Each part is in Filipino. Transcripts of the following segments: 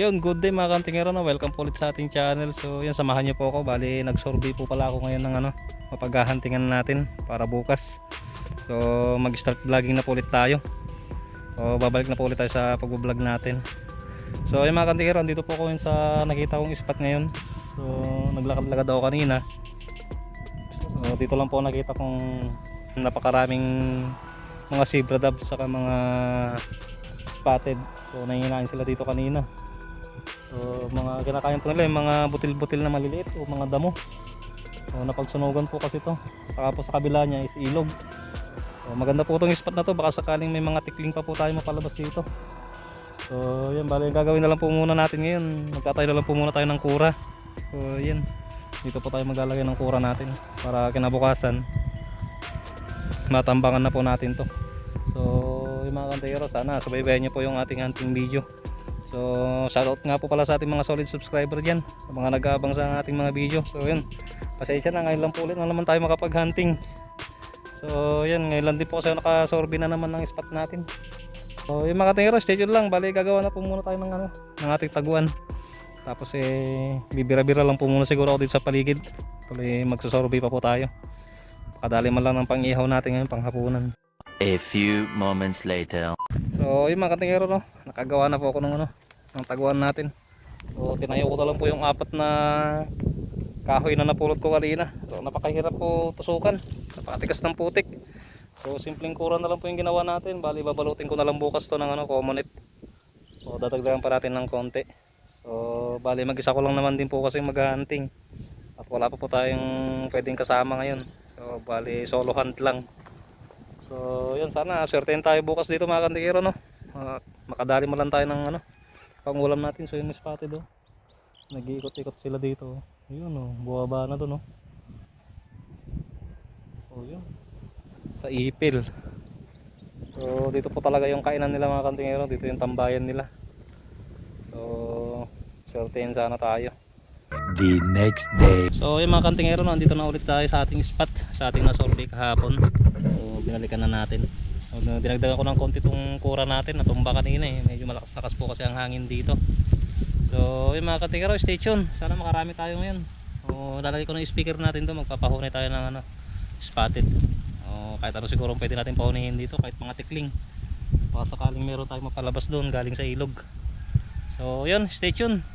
yun, good day mga kantingero, no? Welcome po ulit sa ating channel. So yun, samahan niyo po ako. Bali nag-survey po pala ako ngayon ng mapaghahantingan natin para bukas. So mag-start vlogging na po ulit tayo. So babalik na po ulit tayo sa pag-vlog natin. So yun mga kantingero, dito po ako yun sa nakita kong spot ngayon. So naglakad-lakad ako kanina. So dito lang po nakita kong napakaraming mga zebra doves saka mga spotted. So nanginginain sila dito kanina. So mga kinakain po nila yung mga butil-butil na maliliit o mga damo. So napagsunugan po kasi to. Saka po sa kabila niya is ilog. So maganda po itong spot na to, baka sakaling may mga tikling pa po tayo mapalabas dito. So yan, bali gagawin na lang po muna natin ngayon. Magtatayo na lang po muna tayo ng kura. So yan, dito po tayo maglalagay ng kura natin para kinabukasan matambangan na po natin to. So yung mga kantero, sana subaybayan nyo po yung ating hunting video. So shoutout nga po pala sa ating mga solid subscriber dyan, sa mga nag-aabang sa ating mga video. So yun, pasensya na, ngayon lang po ulit na naman tayo makapag-hunting. So yun, ngayon lang din po kasi nakasorby na naman ng spot natin. So yung mga kantero, stay tuned lang. Bali gagawa na po muna tayo ng ating taguan. Tapos bibira-bira lang po muna siguro ako dito sa paligid. Tuloy magsusorby pa po tayo. Pakadali man lang ng pang-ihaw natin ngayon, panghapunan. A few moments later. So yung mga katingero, no, nakagawa na po ako ng taguan natin. So tinayo ko na lang po yung apat na kahoy na napulot ko kanina. So napakahirap po tusukan, napakatigas ng putik. So simpleng kura na lang po yung ginawa natin. Bali babalutin ko na lang bukas to ng commonite. So dadagdagan pa natin ng konti. So bali mag-isa ko lang naman din po kasi mag-hunting. At wala pa po tayong pwedeng kasama ngayon. So bali solo hunt lang. So yun, sana swertein tayo bukas dito mga kantikero, no. Makadali mo lang tayo ng pangulam natin. So yun, may spotted oh. Nag-iikot-ikot sila dito. Yun oh, buwaba na to, no. Oh yun, sa ipil. So dito po talaga yung kainan nila mga kantikero, dito yung tambayan nila. So swertein sana tayo. The next day. So yung mga kantingero, no, andito na ulit tayo sa ating spot, sa ating na-survey kahapon. So binalikan na natin. So dinagdagan ko ng konti itong kura natin, natumba kanina eh. Medyo malakas-lakas po kasi ang hangin dito. So yung mga kantingero, stay tuned. Sana makarami tayo ngayon. So lalagay ko ng speaker natin to, magpapahunay tayo ng spotted. Kahit ano siguro pwede natin pahunayin dito, kahit mga tikling. Baka sakaling meron tayong mapalabas doon galing sa ilog. So yun, stay tuned.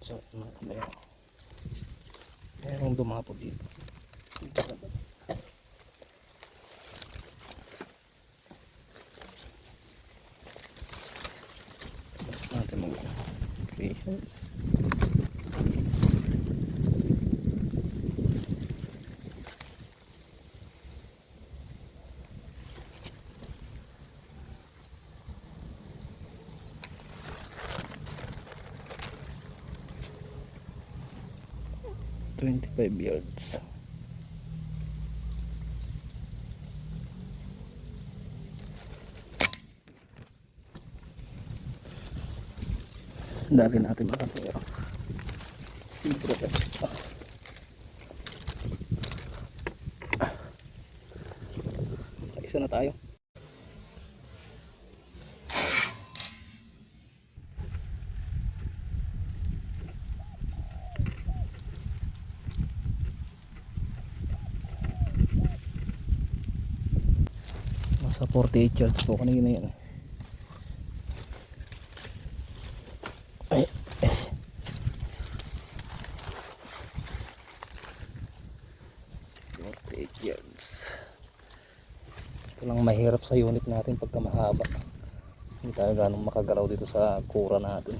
So, merong dumapo dito. Natin mag patience. $25 yards. Dali natin makapero. Siguro isa na tayo. Sa 48 yards po kanina yan. Ay. 48 yards. Ito lang mahirap sa unit natin pagka mahaba. Hindi tayo ganong makagalaw dito sa kura natin.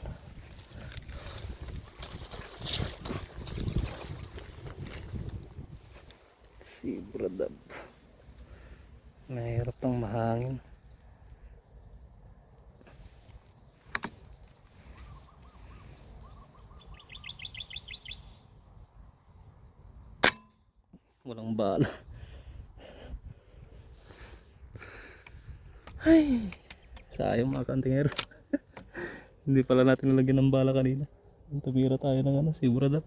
Zebra dove. Mahirap ng mahangin. Walang bala. Ay, Sayang mga kantingero. Hindi pala natin nalagyan ng bala kanina. Tumira tayo ng ano, sigurado.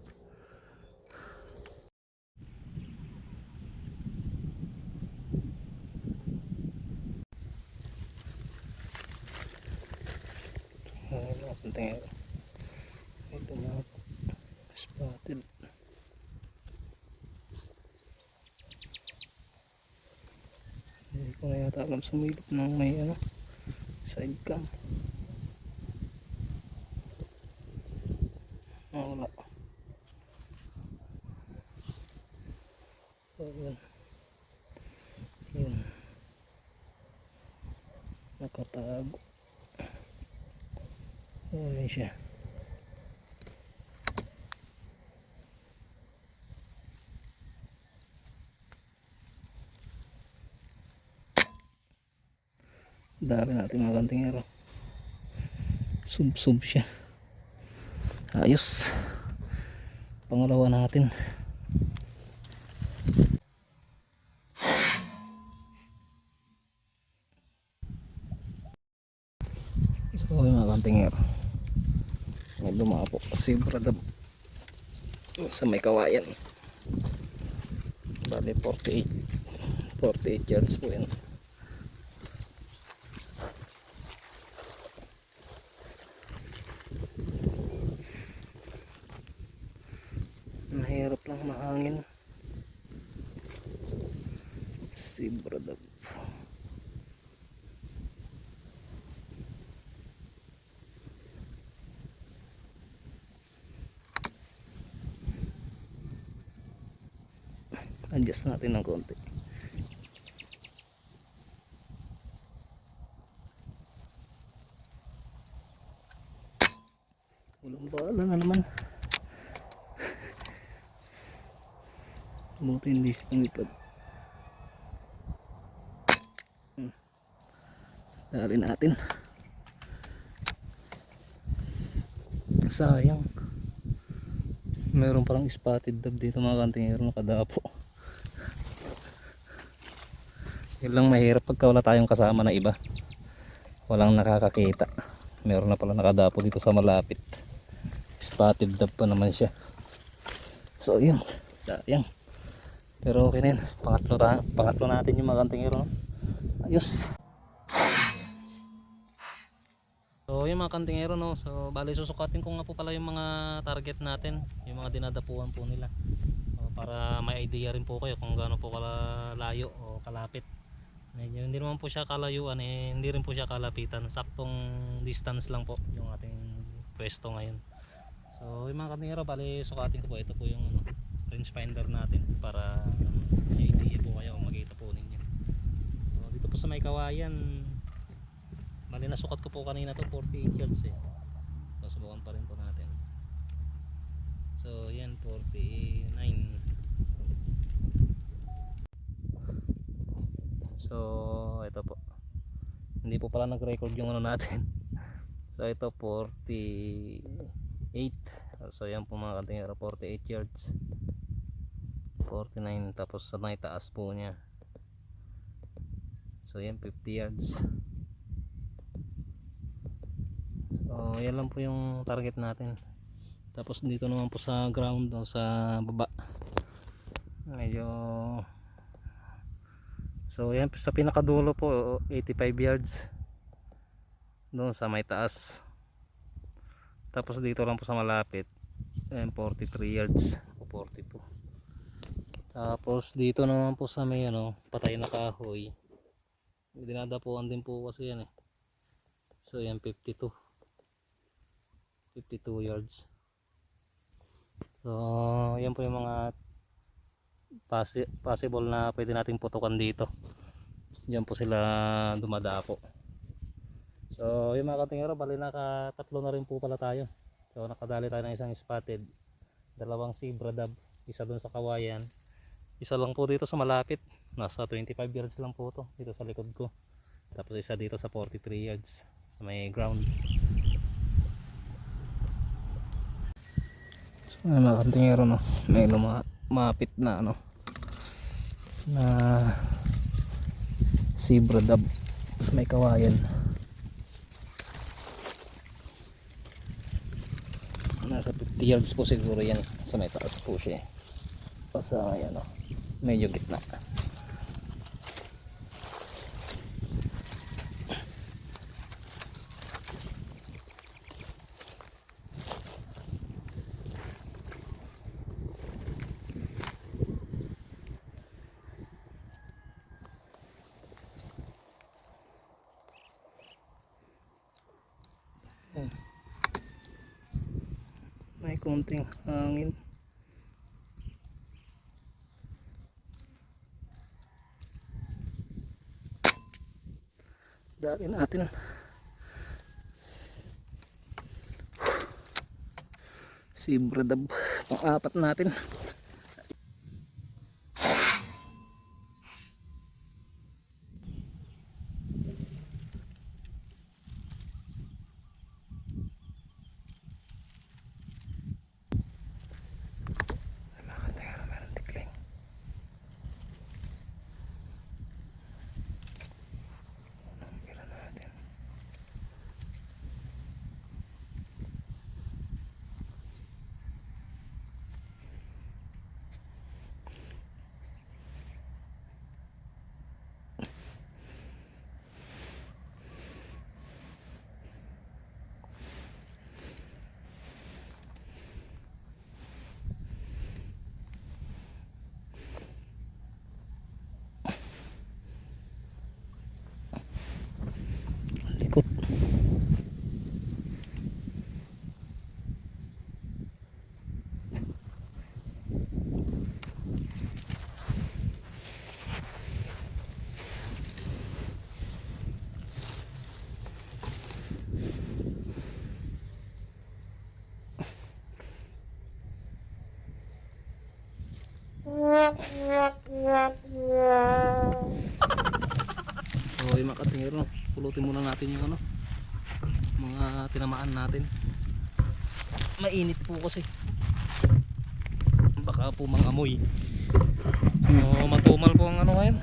Ayun mga kantingero. Ito mga spotted. Hindi ko na yata alam sumilip ng may ano, side cam. Wala. So, yun. Yun. Nakatago. Ayan siya. Dami natin mga kantingero. Sub-sub siya. Ayos. Pangalawa natin. So yung mga kantingero, may lumapo kasi brother sa may kawayan. Bali 48 yards po yan. Mahirap lang mahangin si brother. Adjust natin ng konti. Walang bala na naman. Buti hindi siya pumipad. Dali natin. Sayang. Meron parang spotted dab dito mga kantingero, nakadapo. Yun lang mahirap pagka wala tayong kasama na iba. Walang nakakakita. Meron na pala nakadapo dito sa malapit. Spotted dab pa naman siya. So yun, sayang. Pero okay na yun. Pangatlo natin yung mga kantingero, no? Ayos. So yung mga kantingero, no, so bali susukatin ko nga po pala yung mga target natin, yung mga dinadapuan po nila, so, para may idea rin po kayo kung gaano po kalayo o kalapit. Medyo hindi naman po siya kalayuan, hindi rin po siya kalapitan, saktong distance lang po yung ating pwesto ngayon. So yung mga kantingero, bali sukatin ko po, ito po yung range finder natin para may idea po kayo kung makita po ninyo. So dito po sa may kawayan, bali nasukat ko po kanina to 48 yards eh. So subukan pa rin po natin. So yan 49. So ito po. Hindi po pala nag-record yung ano natin. So ito 48. So yan po mga kantingero, 48 yards. 49 tapos sa may taas po niya. So yan 50 yards. So yan lang po yung target natin. Tapos dito naman po sa ground o sa baba, medyo, so yan sa pinakadulo po 85 yards doon sa may taas. Tapos dito lang po sa malapit 43 yards o 42. Tapos dito naman po sa may ano, patay na kahoy, dinadapuan din po kasi yan eh. So yan 52 yards. So yan po yung mga possible na pwede nating putukan dito. Diyan po sila dumadapo. So yung mga kantingero, bali nakatatlo na rin po pala tayo. So nakadali tayo ng isang spotted, dalawang zebra dab, isa dun sa kawayan, isa lang po dito sa malapit, nasa 25 yards lang po to dito sa likod ko, tapos isa dito sa 43 yards sa may ground. So mga kantingero, no, may lumapit na ano na zebra dab sa may kawayan. 50 yards po siguro yan. Sa may taas po siya eh. O sa may ano, medyo gitna. May konting hangin. Dali natin. Si Bradab, pang-apat natin. Likot. So yung mga katingero, pulutin muna natin yung ano, mga tinamaan natin. Mainit po kasi, baka po mangamoy. So matumal po ang ano ngayon,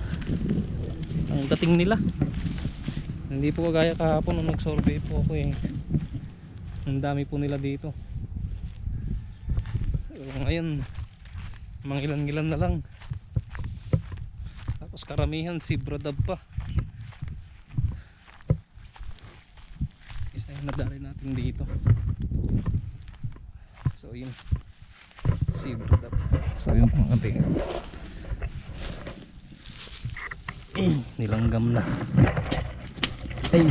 ang dating nila. Hindi po kagaya kahapon nung nag-survey po ako eh, ang dami po nila dito. So ngayon mga ilan-ilan na lang. Tapos karamihan si Bradab pa. Isa yung nadali natin dito. So yun, si Bradab. So yun pang ating nilanggam na. Ay,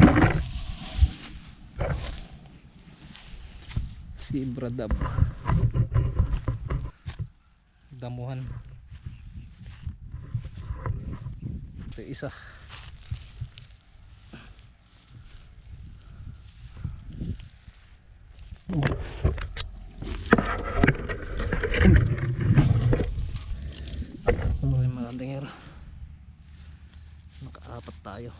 si Bradab, damuhan. Ito isa. So yung mga tingero, nakaapat tayo.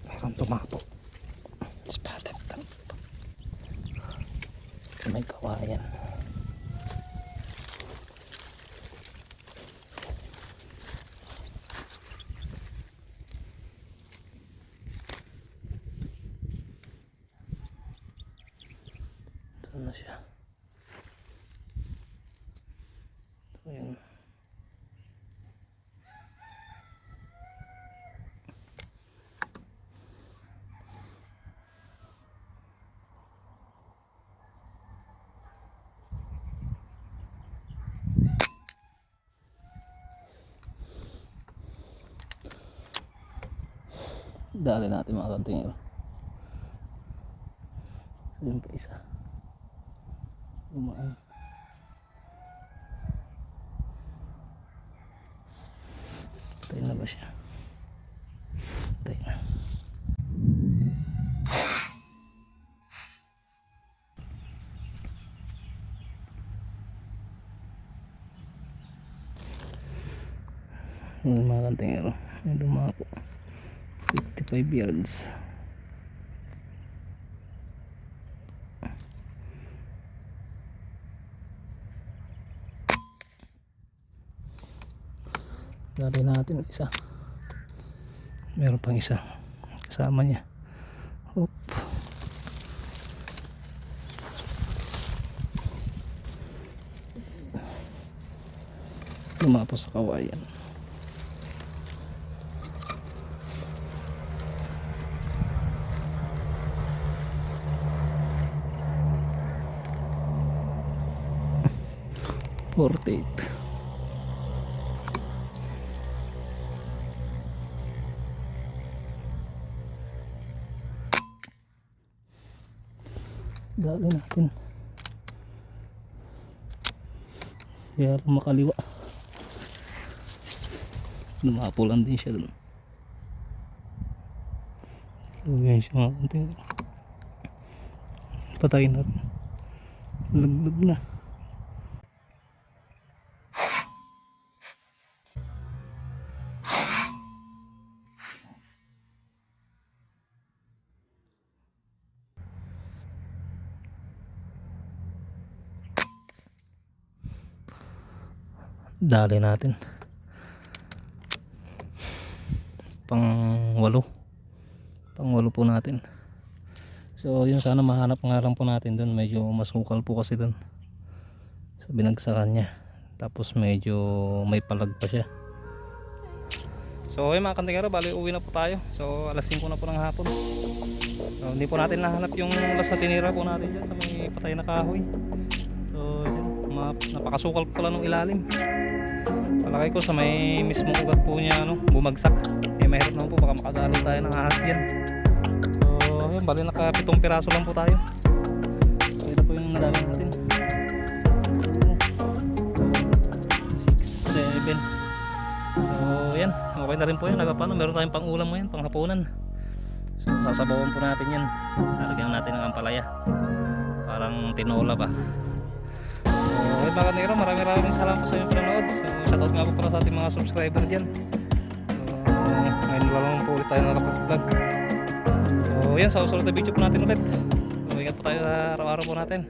Meron tumapo. Spotted tank. May kawayan. Saan na siya? Ayan. Dali natin mga kantingero. Ayun pa isa. Dumaan. Tayo na ba siya? Tayo na. Ayun mga kantingero. Ayun dumapo. 55 yards. Dali natin isa. Meron pang isa kasama niya. Oop. Lumapos sa kawayan. Portate. Dali natin. Kaya makaliwa. Lumapulan din siya dun. So yan siya mga konting. Patayin natin. Laglag na. Dali natin. Pang 8 po natin. So yun, sana mahanap nga lang po natin dun. Medyo masukal po kasi dun sa binagsakan niya. Tapos medyo may palag pa siya. So yun mga kantingero, bali uwi na po tayo. So alas 5 na po ng hapon. So hindi po natin nahanap yung last na tinira po natin dyan sa may patay na kahoy. So yun, napakasukal po pala ng ilalim. Palagay ko sa may mismong ugat po niya bumagsak. Mahirap naman po, baka makadali tayo ng ahas dyan. So yun, bali naka 7 piraso lang po tayo. So ito po yung nadali natin. 6, 7. So yan, okay na rin po yun. Nagapano, meron tayong pang ulam mo yan, pang hapunan. So sasabawan po natin yan. Lalagyan natin ng ampalaya. Parang tinola ba. So okay mga kanero, maraming salamat po sa inyong pinanood. So shoutout nga po para sa ating mga subscriber dyan. Ngayon lang po ulit tayo nakapag-vlog. So yan, sa usunod na video po natin ulit. So ingat po tayo sa araw-araw po natin.